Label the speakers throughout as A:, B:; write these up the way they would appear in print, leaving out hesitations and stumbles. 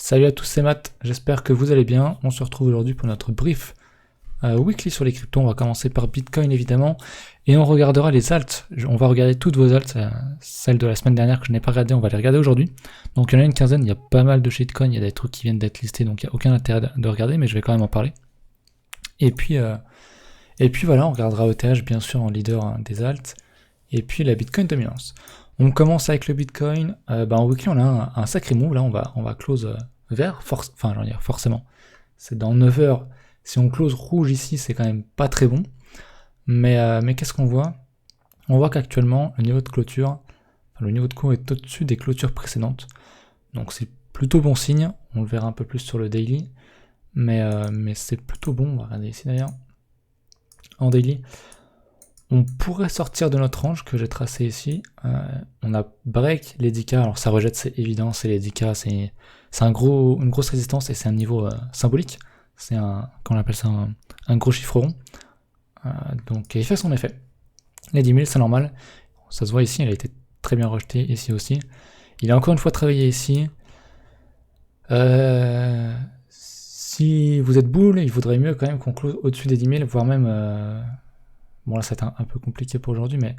A: Salut à tous, c'est Matt, j'espère que vous allez bien. On se retrouve aujourd'hui pour notre brief weekly sur les cryptos. On va commencer par Bitcoin évidemment, et on regardera les alts. On va regarder toutes vos alts, celles de la semaine dernière que je n'ai pas regardées, on va les regarder aujourd'hui. Donc il y en a une quinzaine, il y a pas mal de shitcoins, il y a des trucs qui viennent d'être listés, donc il n'y a aucun intérêt de regarder, mais je vais quand même en parler. Et puis voilà, on regardera ETH bien sûr en leader des alts, et puis la Bitcoin dominance. On commence avec le Bitcoin. En weekly, on a un sacré move. Là, on va close vert. Forcément. C'est dans 9 heures. Si on close rouge ici, c'est quand même pas très bon. Mais qu'est-ce qu'on voit? On voit qu'actuellement, le niveau de clôture, le niveau de cours est au-dessus des clôtures précédentes. Donc c'est plutôt bon signe. On le verra un peu plus sur le daily. Mais c'est plutôt bon. On va regarder ici d'ailleurs. En daily. On pourrait sortir de notre range que j'ai tracé ici. On a break les 10K. Alors ça rejette, c'est évident, c'est les 10K, c'est une grosse résistance et c'est un niveau symbolique. C'est qu'on appelle ça un gros chiffre rond. Donc il fait son effet. Les 10 000, c'est normal. Ça se voit ici, il a été très bien rejeté ici aussi. Il a encore une fois travaillé ici. Si vous êtes bull, il vaudrait mieux quand même qu'on close au-dessus des 10 000, voire même... Bon là c'est un peu compliqué pour aujourd'hui, mais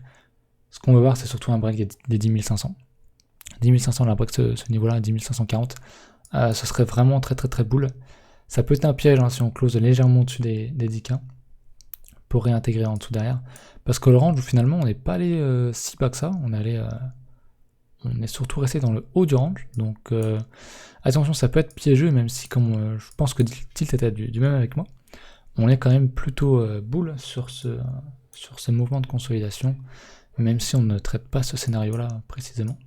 A: ce qu'on veut voir c'est surtout un break des 10 500. 10 500, on a break ce niveau-là, 10 540. Ce serait vraiment très très très bull. Ça peut être un piège si on close légèrement au-dessus des 10K pour réintégrer en dessous derrière. Parce que le range, finalement, on n'est pas allé si bas que ça. On est surtout resté dans le haut du range. Donc attention, ça peut être piégeux, même si comme je pense que Tilt était du même avec moi. On est quand même plutôt bull sur ce mouvement de consolidation, même si on ne traite pas ce scénario-là précisément.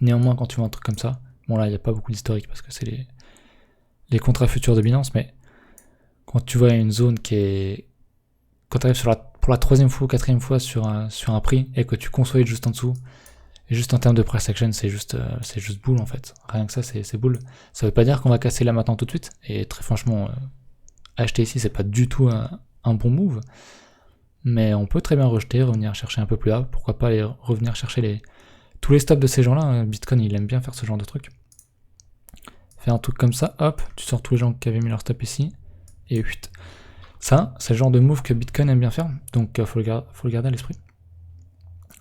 A: Néanmoins, quand tu vois un truc comme ça, bon là, il n'y a pas beaucoup d'historique parce que c'est les contrats futurs de Binance, mais quand tu vois une zone qui est... Quand tu arrives pour la troisième fois ou quatrième fois sur un prix et que tu consolides juste en dessous, et juste en termes de price action, c'est juste bull en fait. Rien que ça, c'est bull. Ça veut pas dire qu'on va casser là maintenant tout de suite, et très franchement... acheter ici, c'est pas du tout un bon move, mais on peut très bien rejeter, revenir chercher un peu plus bas, pourquoi pas aller revenir chercher tous les stops de ces gens-là. Bitcoin, il aime bien faire ce genre de truc. Faire un truc comme ça, hop, tu sors tous les gens qui avaient mis leur stop ici, et 8. Ça, c'est le genre de move que Bitcoin aime bien faire, donc faut le garder à l'esprit.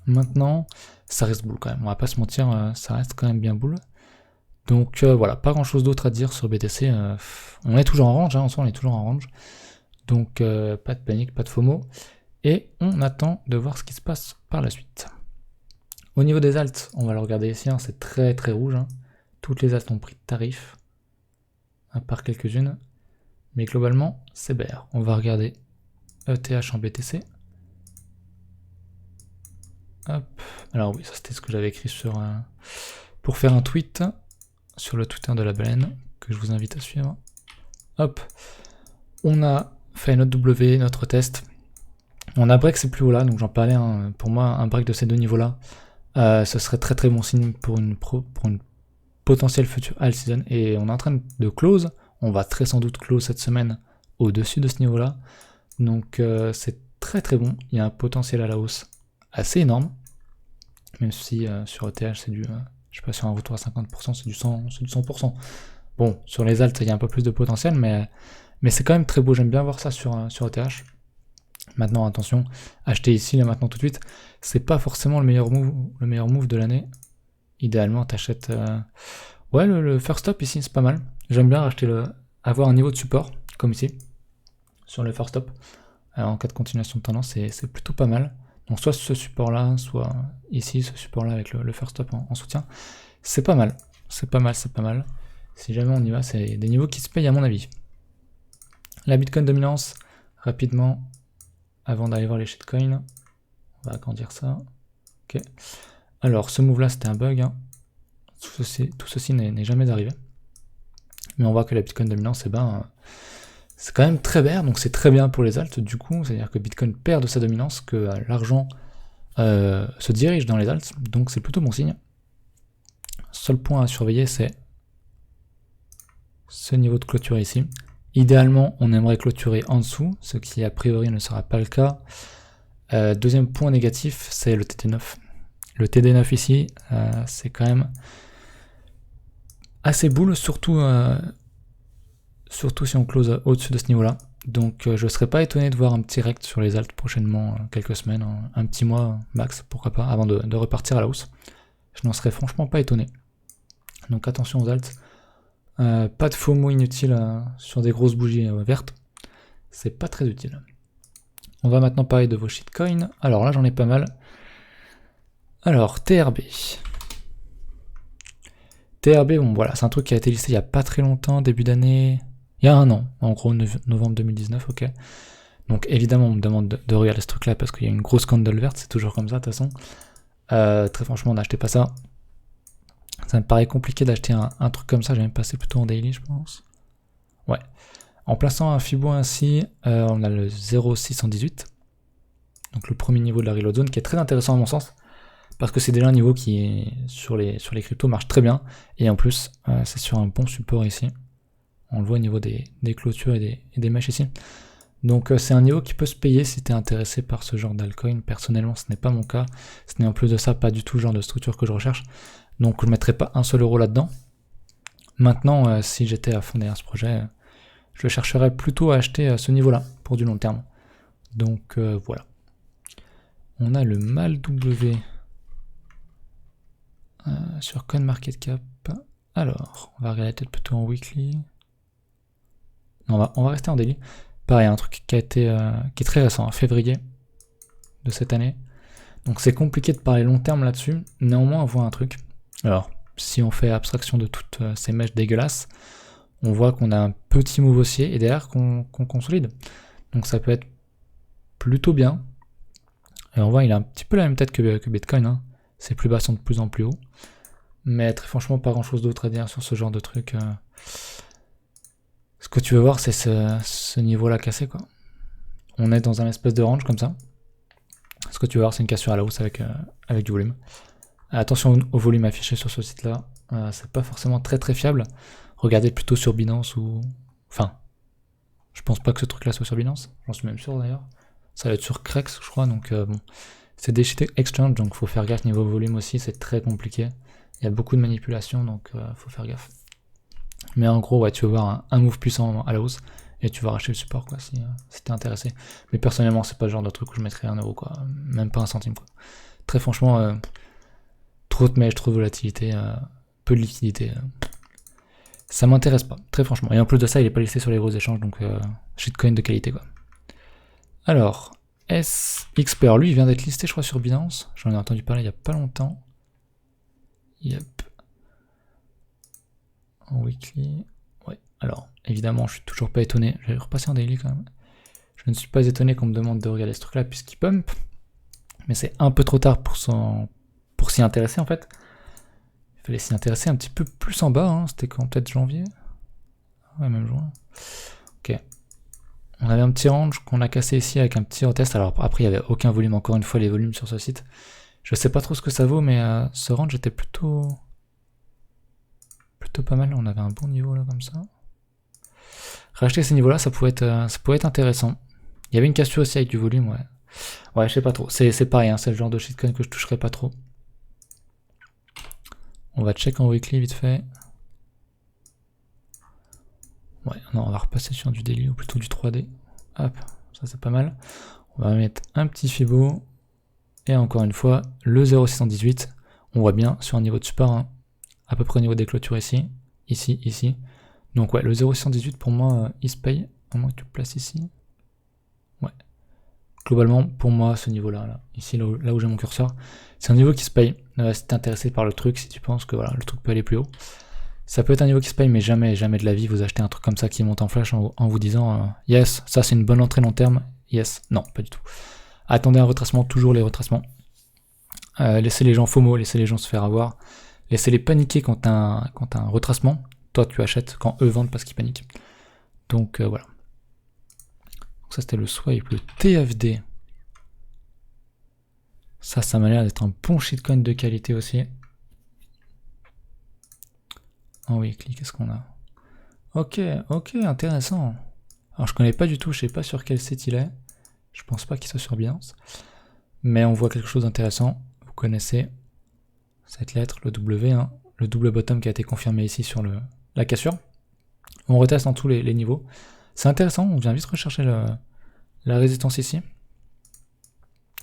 A: Maintenant, ça reste bull quand même, on va pas se mentir, ça reste quand même bien bull. Donc voilà, pas grand chose d'autre à dire sur BTC, on est toujours en range, en soi on est toujours en range, donc pas de panique, pas de FOMO, et on attend de voir ce qui se passe par la suite. Au niveau des alts, on va le regarder ici, c'est très très rouge, toutes les alts ont pris de tarif, à part quelques-unes, mais globalement c'est bear. On va regarder ETH en BTC. Hop, alors oui, ça c'était ce que j'avais écrit pour faire un tweet, sur le Twitter de la baleine, que je vous invite à suivre. Hop, on a fait notre W, notre test. On a break ces plus hauts là, donc j'en parlais, pour moi un break de ces deux niveaux là, ce serait très très bon signe pour une potentielle future alt season, et on est en train de close, on va très sans doute close cette semaine au-dessus de ce niveau là, donc c'est très très bon, il y a un potentiel à la hausse assez énorme, même si sur ETH c'est du... je sais pas, sur un retour à 50%, c'est du 100%. Bon, sur les alts, il y a un peu plus de potentiel, mais c'est quand même très beau. J'aime bien voir ça sur ETH. Maintenant, attention, acheter ici, là, maintenant, tout de suite, c'est pas forcément le meilleur move de l'année. Idéalement, t'achètes... Ouais, le first stop ici, c'est pas mal. J'aime bien avoir un niveau de support, comme ici, sur le first stop. En cas de continuation de tendance, c'est plutôt pas mal. Donc soit ce support-là, soit ici, ce support-là avec le first stop en soutien. C'est pas mal, c'est pas mal. Si jamais on y va, c'est des niveaux qui se payent à mon avis. La Bitcoin dominance, rapidement, avant d'aller voir les shitcoins. On va agrandir ça. Ok. Alors, ce move-là, c'était un bug. Tout ceci n'est jamais arrivé. Mais on voit que la Bitcoin dominance, c'est quand même très bear, donc c'est très bien pour les alts du coup, c'est-à-dire que Bitcoin perd de sa dominance, que l'argent se dirige dans les alts, donc c'est plutôt bon signe. Seul point à surveiller, c'est ce niveau de clôture ici. Idéalement, on aimerait clôturer en dessous, ce qui a priori ne sera pas le cas. Deuxième point négatif, c'est le TD9. Le TD9 ici, c'est quand même assez bull, surtout si on close au-dessus de ce niveau-là. Donc je serais pas étonné de voir un petit rect sur les alts prochainement, quelques semaines, un petit mois max, pourquoi pas, avant de repartir à la hausse. Je n'en serais franchement pas étonné. Donc attention aux alts. Pas de FOMO inutile sur des grosses bougies vertes. C'est pas très utile. On va maintenant parler de vos shitcoins. Alors là j'en ai pas mal. Alors TRB. TRB, bon voilà, c'est un truc qui a été listé il y a pas très longtemps, début d'année. Il y a un an, en gros novembre 2019, ok. Donc évidemment on me demande de regarder ce truc là parce qu'il y a une grosse candle verte, c'est toujours comme ça de toute façon. Très franchement n'achetez pas ça. Ça me paraît compliqué d'acheter un truc comme ça, j'ai même passé plutôt en daily je pense. Ouais. En plaçant un Fibo ainsi, on a le 0,618. Donc le premier niveau de la reload zone qui est très intéressant à mon sens. Parce que c'est déjà un niveau qui sur les cryptos marche très bien. Et en plus c'est sur un bon support ici. On le voit au niveau des clôtures et des mèches ici. Donc c'est un niveau qui peut se payer si tu es intéressé par ce genre d'altcoin. Personnellement ce n'est pas mon cas. Ce n'est en plus de ça pas du tout le genre de structure que je recherche. Donc je ne mettrai pas un seul euro là-dedans. Maintenant si j'étais à fond derrière ce projet, je chercherais plutôt à acheter à ce niveau-là pour du long terme. Donc voilà. On a le MALW sur CoinMarketCap. Alors, on va regarder peut-être plutôt en weekly. Non, on va rester en daily. Pareil, un truc qui est très récent, en février de cette année. Donc c'est compliqué de parler long terme là-dessus. Néanmoins, on voit un truc. Alors, si on fait abstraction de toutes ces mèches dégueulasses, on voit qu'on a un petit move haussier et derrière qu'on consolide. Donc ça peut être plutôt bien. Et on voit il a un petit peu la même tête que Bitcoin. Hein. Ses plus bas sont de plus en plus hauts. Mais très franchement, pas grand chose d'autre à dire sur ce genre de truc. Ce que tu veux voir, c'est ce niveau-là cassé, quoi. On est dans un espèce de range comme ça. Ce que tu veux voir, c'est une cassure à la hausse avec du volume. Attention au volume affiché sur ce site-là. C'est pas forcément très très fiable. Regardez plutôt sur Binance ou... Enfin, je pense pas que ce truc-là soit sur Binance. J'en suis même sûr d'ailleurs. Ça va être sur Crex, je crois. Donc bon, c'est des shit exchange, donc faut faire gaffe niveau volume aussi. C'est très compliqué. Il y a beaucoup de manipulation, donc faut faire gaffe. Mais en gros, ouais, tu vas voir un move puissant à la hausse et tu vas racheter le support, quoi, si t'es intéressé. Mais personnellement, c'est pas le genre de truc où je mettrais 1 euro, quoi. Même pas un centime, quoi. Très franchement, trop de mèches, trop de volatilité, peu de liquidité. Ça m'intéresse pas, très franchement. Et en plus de ça, il est pas listé sur les gros échanges, donc shitcoin de qualité, quoi. Alors, SXPR, lui, il vient d'être listé, je crois, sur Binance. J'en ai entendu parler il y a pas longtemps. Yep. En weekly. Ouais, alors, évidemment, je suis toujours pas étonné. Je vais repasser en daily quand même. Je ne suis pas étonné qu'on me demande de regarder ce truc-là puisqu'il pump. Mais c'est un peu trop tard pour s'y intéresser en fait. Il fallait s'y intéresser un petit peu plus en bas. Hein. C'était quand, peut-être janvier? Ouais, même juin. Ok. On avait un petit range qu'on a cassé ici avec un petit retest. Alors après, il n'y avait aucun volume. Encore une fois, les volumes sur ce site. Je sais pas trop ce que ça vaut, mais ce range était plutôt pas mal. On avait un bon niveau là comme ça. Racheter ces niveaux-là, ça pouvait être intéressant. Il y avait une cassure aussi avec du volume, ouais. Ouais, je sais pas trop. C'est pareil, hein, c'est le genre de shitcoin que je toucherai pas trop. On va check en weekly vite fait. Ouais, non, on va repasser sur du daily ou plutôt du 3D. Hop, ça c'est pas mal. On va mettre un petit Fibo. Et encore une fois, le 0,618. On voit bien sur un niveau de support, hein, à peu près au niveau des clôtures ici. Ici. Donc ouais, le 0,618 pour moi, il se paye. À moins que tu le places ici. Ouais. Globalement, pour moi, ce niveau-là, là, ici, là où j'ai mon curseur, c'est un niveau qui se paye. Si t'es intéressé par le truc, si tu penses que voilà, le truc peut aller plus haut, ça peut être un niveau qui se paye, mais jamais de la vie vous achetez un truc comme ça qui monte en flash en vous disant yes, ça c'est une bonne entrée long terme. Yes, non, pas du tout. Attendez un retracement, toujours les retracements. Laissez les gens FOMO, laissez les gens se faire avoir. Laissez-les paniquer quand t'as un retracement. Toi, tu achètes quand eux vendent parce qu'ils paniquent. Donc voilà. Donc ça, c'était le swipe, le TFD. Ça m'a l'air d'être un bon shitcoin de qualité aussi. En weekly, qu'est-ce qu'on a? Ok, intéressant. Alors je connais pas du tout, je sais pas sur quel site il est. Je pense pas qu'il soit sur Binance. Mais on voit quelque chose d'intéressant. Vous connaissez cette lettre, le W, hein, le double bottom qui a été confirmé ici sur la cassure. On reteste en tous les niveaux. C'est intéressant, on vient vite rechercher la résistance ici.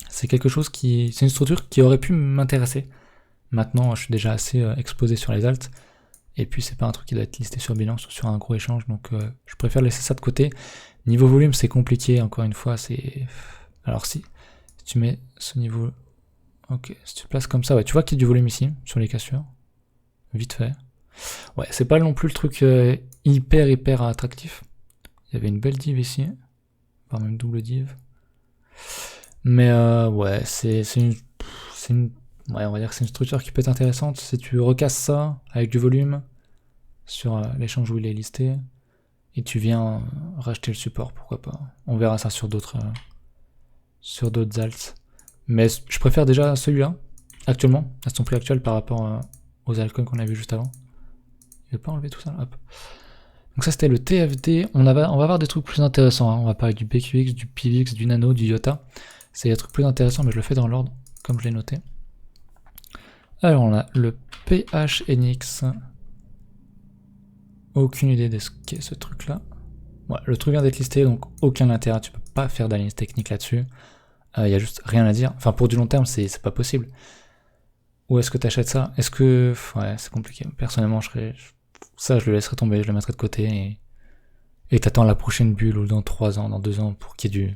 A: C'est quelque chose c'est une structure qui aurait pu m'intéresser. Maintenant, je suis déjà assez exposé sur les alts. Et puis, c'est pas un truc qui doit être listé sur Binance ou sur un gros échange. Donc, je préfère laisser ça de côté. Niveau volume, c'est compliqué. Encore une fois, c'est... Alors, si tu mets ce niveau... Ok, si tu le places comme ça, ouais, tu vois qu'il y a du volume ici, sur les cassures. Vite fait. Ouais, c'est pas non plus le truc hyper attractif. Il y avait une belle div ici. Voire même double div. Mais ouais, c'est une... Ouais, on va dire que c'est une structure qui peut être intéressante si tu recasses ça avec du volume sur l'échange où il est listé et tu viens racheter le support, pourquoi pas. On verra ça sur d'autres alts. Mais je préfère déjà celui-là, actuellement, à son prix actuel par rapport aux altcoins qu'on a vu juste avant. Je vais pas enlever tout ça, hop. Donc ça c'était le TFD, on va avoir des trucs plus intéressants, hein. On va parler du BQX, du PVX, du Nano, du IOTA. C'est des trucs plus intéressants, mais je le fais dans l'ordre, comme je l'ai noté. Alors on a le PHNX. Aucune idée de ce qu'est ce truc là. Ouais, le truc vient d'être listé, donc aucun intérêt, tu peux pas faire d'analyse technique là-dessus. Y a juste rien à dire. Enfin pour du long terme c'est pas possible. Où est-ce que tu achètes ça? Est-ce que... Ouais, c'est compliqué. Personnellement ça je le laisserai tomber, je le mettrai de côté et t'attends la prochaine bulle ou dans 3 ans, dans 2 ans pour qu'il y ait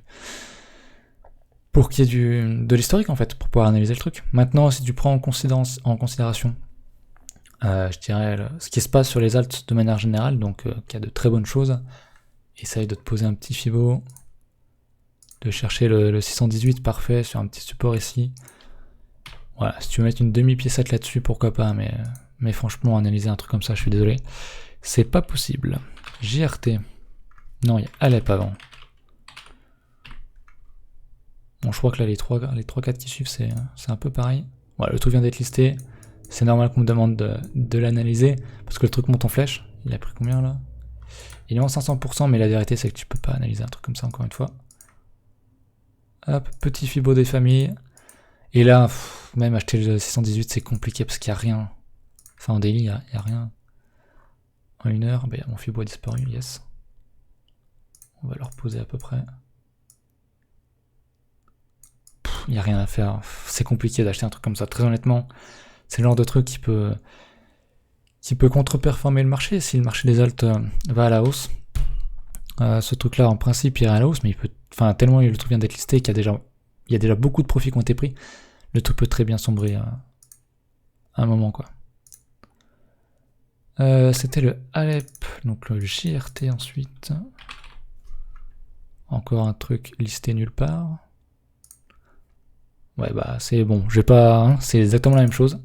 A: de l'historique en fait, pour pouvoir analyser le truc. Maintenant, si tu prends en considération, je dirais, ce qui se passe sur les alts de manière générale, donc qu'il y a de très bonnes choses, essaye de te poser un petit fibo, de chercher le 618 parfait sur un petit support ici. Voilà, si tu veux mettre une demi-piécette là-dessus, pourquoi pas, mais franchement, analyser un truc comme ça, je suis désolé, c'est pas possible. JRT, non, il y a Alep avant. Bon, je crois que là, les 3-4 qui suivent, c'est un peu pareil. Voilà, le truc vient d'être listé. C'est normal qu'on me demande de l'analyser, parce que le truc monte en flèche. Il a pris combien, là? Il est en 500%, mais la vérité, c'est que tu peux pas analyser un truc comme ça, encore une fois. Hop, petit fibo des familles. Et là, même acheter le 618, c'est compliqué, parce qu'il n'y a rien. Enfin, en daily, il n'y a rien. En 1 heure, ben, mon fibo a disparu, yes. On va le reposer à peu près. Il n'y a rien à faire, c'est compliqué d'acheter un truc comme ça, très honnêtement, c'est le genre de truc qui peut contre-performer le marché, si le marché des alts va à la hausse. Ce truc là en principe il ira à la hausse, mais tellement le truc vient d'être listé qu'il y a déjà beaucoup de profits qui ont été pris, le truc peut très bien sombrer à un moment quoi. C'était le Alep, donc le JRT ensuite, encore un truc listé nulle part. Ouais bah c'est bon, je vais pas, hein, c'est exactement la même chose.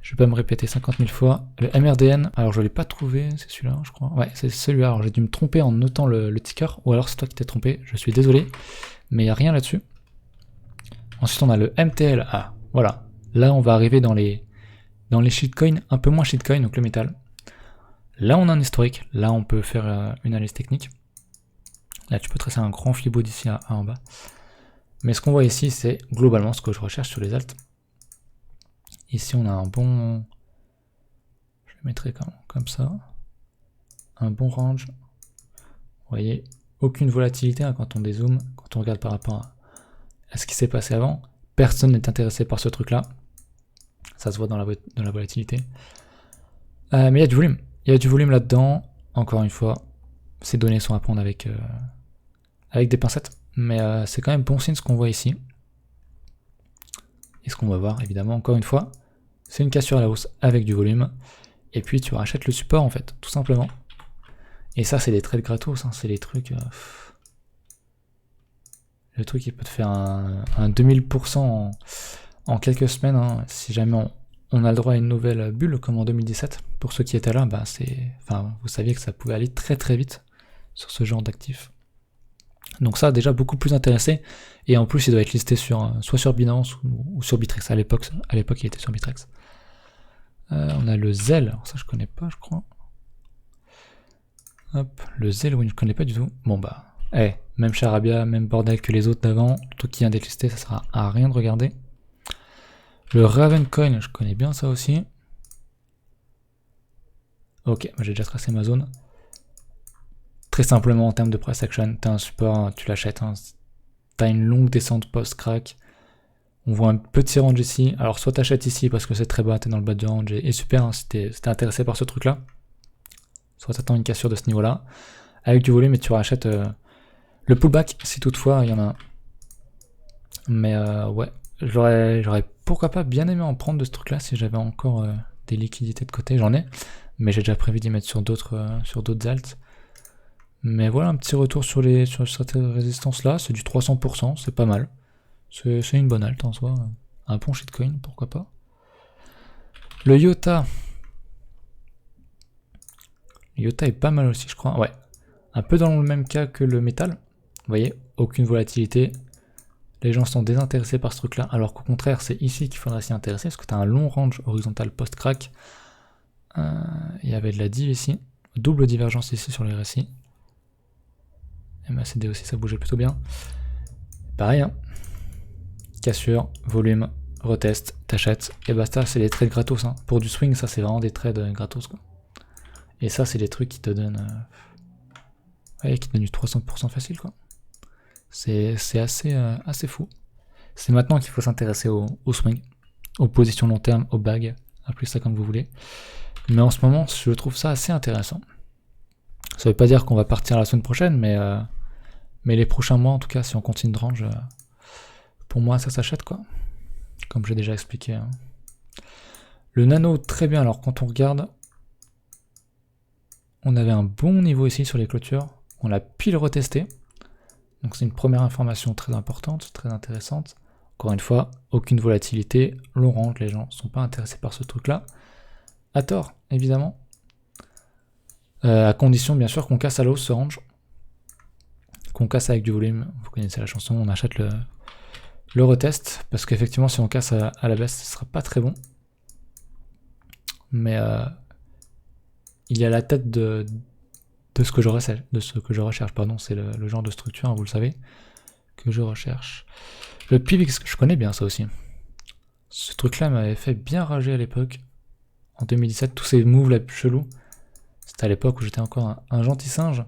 A: Je vais pas me répéter 50 000 fois. Le MRDN, alors je l'ai pas trouvé, c'est celui-là je crois. Ouais c'est celui-là, alors j'ai dû me tromper en notant le ticker, ou alors c'est toi qui t'es trompé, je suis désolé. Mais il n'y a rien là-dessus. Ensuite on a le MTL, ah voilà. Là on va arriver dans les shitcoins, un peu moins shitcoin, donc le métal. Là on a un historique, là on peut faire une analyse technique. Là tu peux tracer un grand fibo d'ici à en bas. Mais ce qu'on voit ici, c'est globalement ce que je recherche sur les alts. Ici, on a un bon... Je le mettrai comme ça. Un bon range. Vous voyez, aucune volatilité hein, quand on dézoome, quand on regarde par rapport à ce qui s'est passé avant. Personne n'est intéressé par ce truc-là. Ça se voit dans la volatilité. Mais il y a du volume. Il y a du volume là-dedans. Encore une fois, ces données sont à prendre avec des pincettes. Mais c'est quand même bon signe ce qu'on voit ici. Et ce qu'on va voir, évidemment, encore une fois, c'est une cassure à la hausse avec du volume. Et puis tu rachètes le support, en fait, tout simplement. Et ça, c'est des trades gratos, hein, c'est des trucs... le truc qui peut te faire un 2000% en quelques semaines. Hein, si jamais on a le droit à une nouvelle bulle, comme en 2017. Pour ceux qui étaient là, bah vous saviez que ça pouvait aller très très vite sur ce genre d'actifs. Donc ça, déjà beaucoup plus intéressé, et en plus il doit être listé soit sur Binance ou sur Bittrex, à l'époque il était sur Bittrex. On a le Zell, alors ça je connais pas je crois. Hop, le Zell, oui je connais pas du tout. Bon bah, même charabia, même bordel que les autres d'avant, le truc qui vient d'être listé, ça sera à rien de regarder. Le Ravencoin, je connais bien ça aussi. Ok, moi j'ai déjà tracé ma zone. Très simplement en termes de price action, t'as un support, tu l'achètes. Hein. T'as une longue descente post-crack. On voit un petit range ici. Alors soit t'achètes ici parce que c'est très bas, t'es dans le bas du range et super hein, si t'es intéressé par ce truc là. Soit t'attends une cassure de ce niveau là. Avec du volume et tu rachètes le pullback si toutefois il y en a un. Mais ouais, j'aurais pourquoi pas bien aimé en prendre de ce truc là si j'avais encore des liquidités de côté. J'en ai. Mais j'ai déjà prévu d'y mettre sur d'autres alts. Mais voilà un petit retour sur cette résistance là. C'est du 300%, c'est pas mal. C'est une bonne alt en soi. Un bon shitcoin, pourquoi pas. Le IOTA. Le IOTA est pas mal aussi, je crois. Ouais. Un peu dans le même cas que le métal. Vous voyez, aucune volatilité. Les gens sont désintéressés par ce truc-là. Alors qu'au contraire, c'est ici qu'il faudrait s'y intéresser. Parce que tu as un long range horizontal post-crack. Il y avait de la div ici. Double divergence ici sur les RSI. MACD aussi, ça bougeait plutôt bien. Pareil, hein. Cassure, volume, retest, t'achètes, et basta, c'est des trades gratos. Hein. Pour du swing, ça c'est vraiment des trades gratos. Quoi. Et ça, c'est des trucs qui te donnent, ouais, qui te donnent du 300% facile. Quoi. C'est assez fou. C'est maintenant qu'il faut s'intéresser au swing, aux positions long terme, aux bags, appelez ça comme vous voulez. Mais en ce moment, je trouve ça assez intéressant. Ça veut pas dire qu'on va partir la semaine prochaine, mais les prochains mois, en tout cas, si on continue de range, pour moi, ça s'achète, quoi. Comme j'ai déjà expliqué. Hein. Le nano, très bien. Alors, quand on regarde, on avait un bon niveau ici sur les clôtures. On l'a pile retesté. Donc, c'est une première information très importante, très intéressante. Encore une fois, aucune volatilité. Long range, les gens ne sont pas intéressés par ce truc-là. À tort, évidemment. À condition, bien sûr, qu'on casse à la hausse ce range. Qu'on casse avec du volume. Vous connaissez la chanson, on achète le retest. Parce qu'effectivement, si on casse à la baisse, ce sera pas très bon. Mais il y a la tête de ce que je recherche. Pardon, c'est le genre de structure, hein, vous le savez, que je recherche. Le PIVX, je connais bien ça aussi. Ce truc-là m'avait fait bien rager à l'époque. En 2017, tous ces moves là chelous. C'était à l'époque où j'étais encore un gentil singe,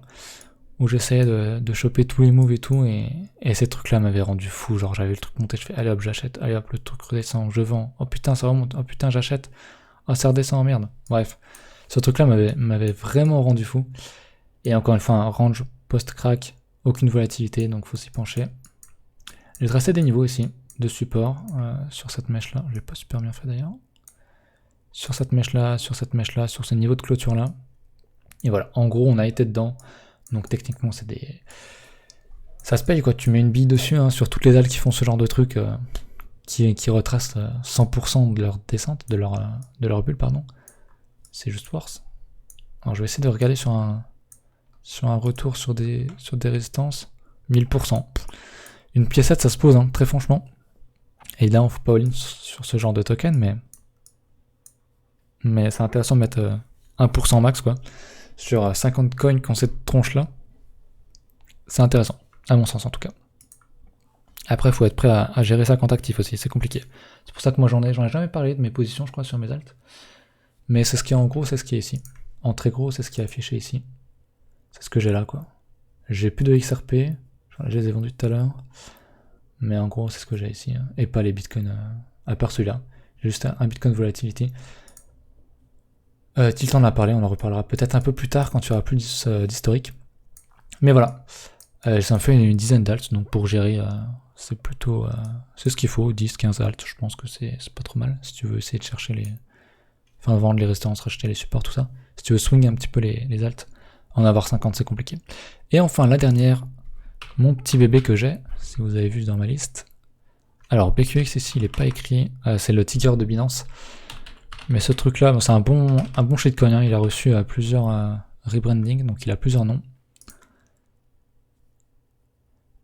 A: où j'essayais de choper tous les moves et tout, et ces trucs-là m'avaient rendu fou. Genre j'avais le truc monté, je fais allez hop j'achète, allez hop le truc redescend, je vends, oh putain ça remonte, oh putain j'achète, oh ça redescend, merde. Bref, ce truc-là m'avait vraiment rendu fou. Et encore une fois, un range post-crack, aucune volatilité, donc faut s'y pencher. J'ai tracé des niveaux ici, de support, sur cette mèche-là, je l'ai pas super bien fait d'ailleurs. Sur cette mèche-là, sur ce niveau de clôture-là. Et voilà, en gros, on a été dedans. Donc techniquement, c'est des... Ça se paye, quoi. Tu mets une bille dessus, hein, sur toutes les dalles qui font ce genre de truc, qui retracent 100% de leur descente, de leur bulle, pardon. C'est juste force. Alors, je vais essayer de regarder sur un retour sur des résistances. 1000%. Une piécette, ça se pose, hein, très franchement. Et là, on ne faut pas all-in sur ce genre de token, mais c'est intéressant de mettre 1% max, quoi. Sur 50 coins qui ont cette tronche-là. C'est intéressant, à mon sens en tout cas. Après, il faut être prêt à gérer ça quand actif aussi, c'est compliqué. C'est pour ça que moi j'en ai jamais parlé de mes positions, je crois, sur mes alts. Mais c'est ce qui est en gros, c'est ce qui est ici. En très gros, c'est ce qui est affiché ici. C'est ce que j'ai là, quoi. J'ai plus de XRP, je les ai vendus tout à l'heure. Mais en gros, c'est ce que j'ai ici. Hein. Et pas les bitcoins, à part celui-là. J'ai juste un bitcoin volatility. Tilt en a parlé, on en reparlera peut-être un peu plus tard quand tu auras plus d'historique. Mais voilà, ça me fait une dizaine d'alts, donc pour gérer, c'est plutôt... c'est ce qu'il faut, 10-15 alts, je pense que c'est pas trop mal, si tu veux essayer de chercher les... Enfin, vendre les résistances, racheter les supports, tout ça. Si tu veux swing un petit peu les alts, en avoir 50 c'est compliqué. Et enfin, la dernière, mon petit bébé que j'ai, si vous avez vu dans ma liste. Alors, BQX ici, il n'est pas écrit, c'est le Tiger de Binance. Mais ce truc-là, bon, c'est un bon shitcoin, hein. Il a reçu plusieurs rebranding, donc il a plusieurs noms.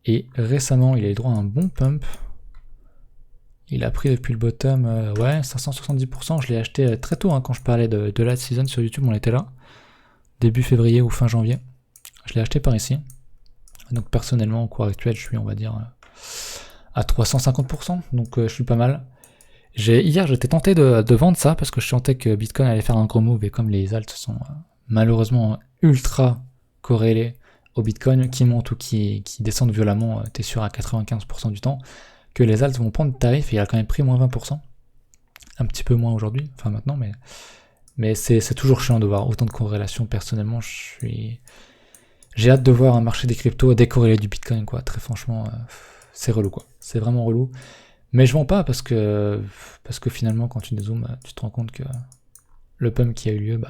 A: Et récemment, il a eu droit à un bon pump. Il a pris depuis le bottom, ouais, 570%. Je l'ai acheté très tôt, hein, quand je parlais de la season sur YouTube, on était là. Début février ou fin janvier. Je l'ai acheté par ici. Donc personnellement, au cours actuel, je suis, on va dire, à 350%, donc je suis pas mal. Hier, j'étais tenté de vendre ça parce que je sentais que Bitcoin allait faire un gros move et comme les alts sont malheureusement ultra corrélés au Bitcoin, qui montent ou qui descendent violemment, t'es sûr à 95% du temps, que les alts vont prendre tarif, et il a quand même pris moins 20%. Un petit peu moins aujourd'hui, enfin maintenant, mais c'est toujours chiant de voir autant de corrélations. Personnellement, j'ai hâte de voir un marché des cryptos décorrélé du Bitcoin, quoi. Très franchement, c'est relou, quoi. C'est vraiment relou. Mais je vends pas parce que finalement, quand tu dézoomes, tu te rends compte que le pump qui a eu lieu,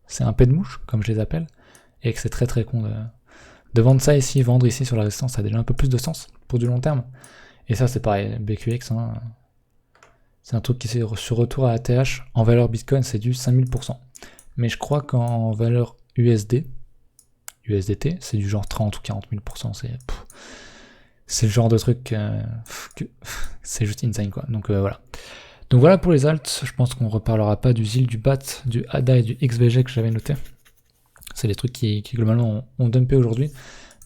A: c'est un pet de mouche, comme je les appelle, et que c'est très très con de vendre ça ici, vendre ici sur la résistance, ça a déjà un peu plus de sens pour du long terme. Et ça, c'est pareil, BQX, hein, c'est un truc qui est sur retour à ATH. En valeur Bitcoin, c'est du 5000%. Mais je crois qu'en valeur USDT, c'est du genre 30 ou 40 000%. C'est le genre de truc c'est juste insane, quoi. Donc voilà. Donc voilà pour les alts. Je pense qu'on reparlera pas du ZIL, du BAT, du ADA et du XVG que j'avais noté. C'est des trucs qui globalement ont dumpé aujourd'hui.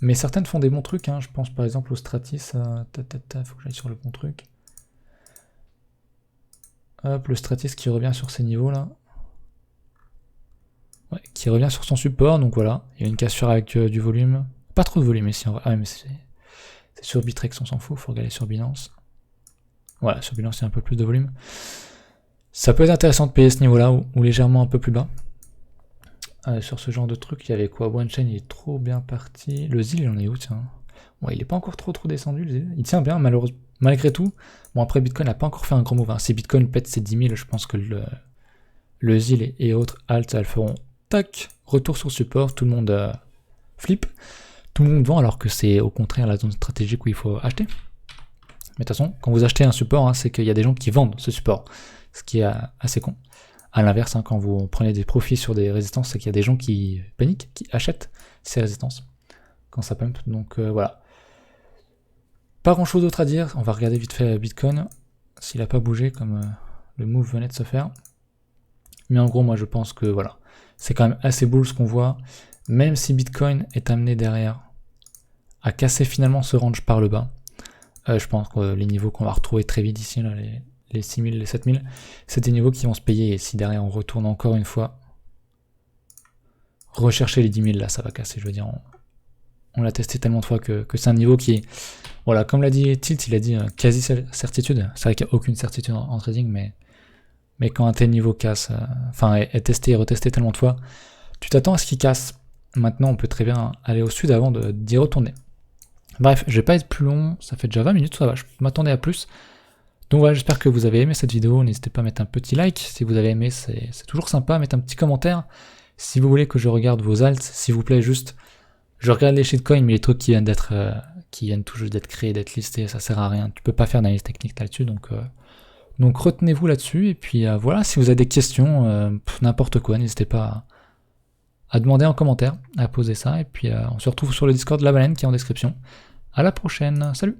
A: Mais certaines font des bons trucs, hein. Je pense par exemple au Stratis. Faut que j'aille sur le bon truc. Hop, le Stratis qui revient sur ces niveaux là. Ouais, qui revient sur son support, donc voilà. Il y a une cassure avec du volume. Pas trop de volume ici en vrai. Ah mais c'est sur Bitrex, on s'en fout, faut regarder sur Binance. Voilà, sur Binance il y a un peu plus de volume. Ça peut être intéressant de payer ce niveau là, ou légèrement un peu plus bas. Sur ce genre de truc, il y avait quoi? OneChain il est trop bien parti. Le ZIL il en est où, tiens? Ouais, il est pas encore trop descendu, le ZIL. Il tient bien, malheureusement. Malgré tout. Bon, après Bitcoin n'a pas encore fait un grand move, hein. Si Bitcoin pète ses 10 000, je pense que le ZIL et autres alts, elles feront tac, retour sur support, tout le monde flip. Tout le monde vend alors que c'est au contraire la zone stratégique où il faut acheter. Mais de toute façon, quand vous achetez un support, hein, c'est qu'il y a des gens qui vendent ce support. Ce qui est assez con. A l'inverse, hein, quand vous prenez des profits sur des résistances, c'est qu'il y a des gens qui paniquent, qui achètent ces résistances quand ça pump. Donc voilà. Pas grand chose d'autre à dire. On va regarder vite fait Bitcoin. S'il n'a pas bougé comme le move venait de se faire. Mais en gros, moi je pense que voilà. C'est quand même assez bull ce qu'on voit. Même si Bitcoin est amené derrière à casser finalement ce range par le bas. Je pense que les niveaux qu'on va retrouver très vite ici, là, les 6000, les 7000, c'est des niveaux qui vont se payer. Et si derrière on retourne encore une fois, rechercher les 10 000, là ça va casser. Je veux dire, on l'a testé tellement de fois que c'est un niveau qui est, voilà, comme l'a dit Tilt, il a dit quasi certitude. C'est vrai qu'il n'y a aucune certitude en trading, mais quand un tel niveau casse, est testé et retesté tellement de fois, tu t'attends à ce qu'il casse. Maintenant, on peut très bien aller au sud avant d'y retourner. Bref, je vais pas être plus long, ça fait déjà 20 minutes, ça va, je m'attendais à plus. Donc voilà, j'espère que vous avez aimé cette vidéo, n'hésitez pas à mettre un petit like, si vous avez aimé, c'est toujours sympa, mettre un petit commentaire. Si vous voulez que je regarde vos alts, s'il vous plaît, juste, je regarde les shitcoins, mais les trucs qui viennent tout juste d'être créés, d'être listés, ça sert à rien, tu peux pas faire d'analyse technique là-dessus, donc retenez-vous là-dessus, et puis voilà, si vous avez des questions, n'importe quoi, n'hésitez pas à demander en commentaire, à poser ça, et puis on se retrouve sur le Discord de la baleine qui est en description. À la prochaine, salut!